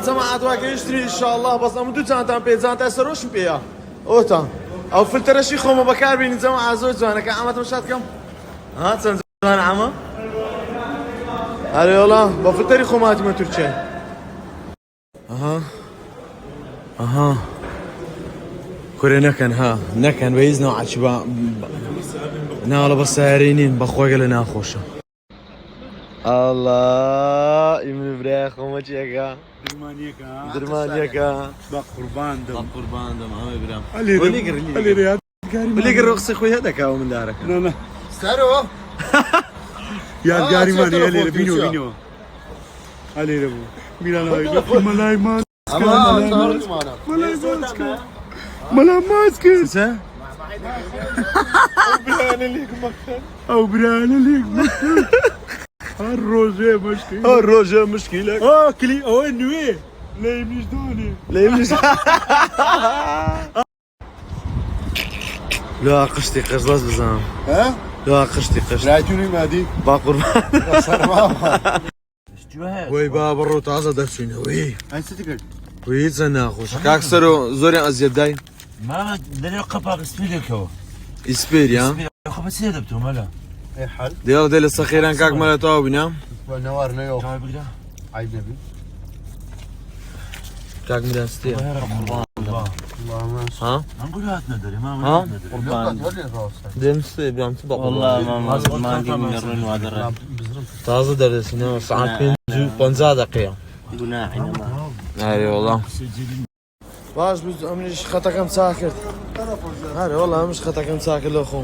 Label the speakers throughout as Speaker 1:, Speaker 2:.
Speaker 1: جماعة واقع يشتري إن شاء الله بس أنا مدو جانتان بيزان تأثروش بيا أوتا أو فلتر شيء خو ما بكار بين جماعة زوج أنا كعمة مشات كم ها تنزل عمة هلا والله بفلتر خو ما تجمع تركيا أها كوري نكن ها نكن بيزنا عشبا نالا بسارينين بخوي قال ناخوشه الله يمن بريخ وما تشيكا درمانيكا
Speaker 2: بقربان دم
Speaker 1: عمي برام
Speaker 2: علي رياض
Speaker 1: ولي قر رخص خوي هذاك او من دارك
Speaker 2: لا
Speaker 3: سارو
Speaker 2: يا قاري ماني علي بينو علي ربو ميلان هاي ملاي ماسك ملاي ماسك
Speaker 1: سا
Speaker 2: او بران ليك مكتب
Speaker 1: الروجه مشكلة
Speaker 2: كلي او انوي لا يمنيش دوني
Speaker 1: لا قشتي قش لاز بزام
Speaker 3: ها
Speaker 1: لا قشتي قش
Speaker 3: رايتوني مادي
Speaker 1: باقر
Speaker 3: صار بابا
Speaker 1: وي بابا الروت عزا درسين وي
Speaker 3: هاي
Speaker 1: وي زنا خوش كاكسرو زوري ازيد داي
Speaker 4: ما دليل قباق سبيلك هو
Speaker 1: اسبيريا
Speaker 4: اخو بس يدبتو مالا
Speaker 3: اي حل
Speaker 1: ديال ديال السخيران كاك مالا تو بينا
Speaker 3: نوار نيو
Speaker 4: تعال بقرا
Speaker 3: عيب نبي
Speaker 1: كاك ميدان ستيل
Speaker 3: الله ما
Speaker 1: ها
Speaker 4: نقول هات ندري ما
Speaker 1: ها
Speaker 3: قربان
Speaker 1: ديم ستيل بيام تبقى
Speaker 4: والله ما عندي من الرن وادر
Speaker 1: تازه درسنا ساعات 15 دقيقة
Speaker 4: قناعي ما
Speaker 1: هاري والله باش مش خطا كم ساكر هاري والله مش خطا كم ساكر لو خو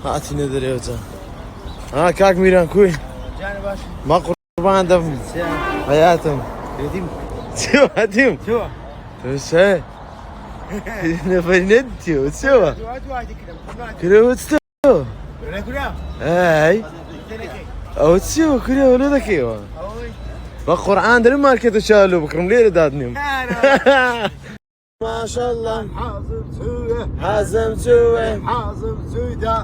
Speaker 1: هاتي ندري وتا ها كاك ميران كوي ما قربان دم حياتهم
Speaker 3: يتيم
Speaker 1: يتيم شو نفنديو سوا كرو تستو اي او تسيو كرو ولا دكيوا بقرآن دري ماركت شالو بكرم ليه دادنيم ما شاء الله حازم سوي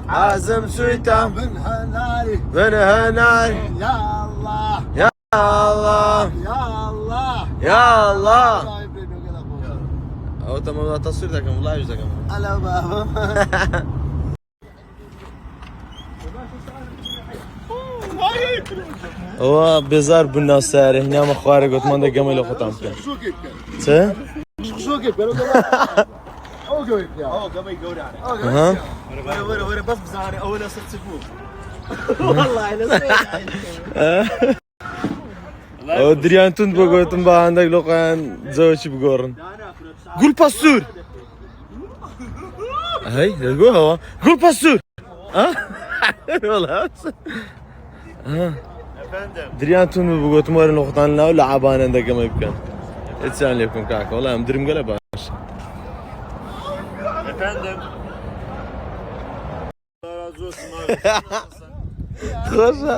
Speaker 1: حازم سويتا من هناري
Speaker 3: يا الله
Speaker 1: يا الله
Speaker 3: يا الله
Speaker 1: يا الله او تمام التصوير ده كم لايف ده كم
Speaker 3: هلا بابا
Speaker 1: هو بزار بنا سعر هنا مخارج قلت من ده جميل وختم كان سه
Speaker 3: شو كيف قالوا او قوي يا او قوي قوري
Speaker 1: ها
Speaker 3: ورا بس بزاري اول صرت سفوف والله انا
Speaker 1: او دريان تون بقولتم بقى عندك لقان زوجي بقورن قول باستور هاي قول هو قول باستور ها والله ها دريان تون بقولتم ورا لقطان لا ولا عبان عندك ما يمكن السلام عليكم كاك والله مدرم قلب باش
Speaker 4: efendim
Speaker 1: خوشا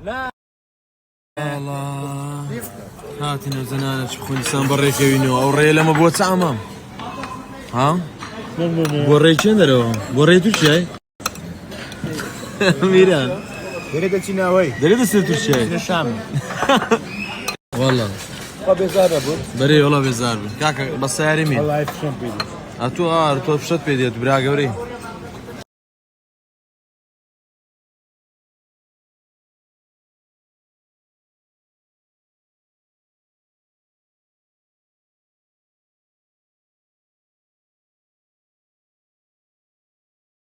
Speaker 1: لا الله هاتنا زنانة شوفوا لسان بريك وينو او ري لما بوت امام ها بوري كندرو بوري تو شاي ميران
Speaker 3: دريد الشناوي
Speaker 1: دريد ستو شاي
Speaker 3: الشام
Speaker 1: والله
Speaker 3: بزار ابو
Speaker 1: بري والله بزار كاكا بس سياري مين
Speaker 3: والله يفشون بيدي
Speaker 1: اتو تو فشت بيدي براغوري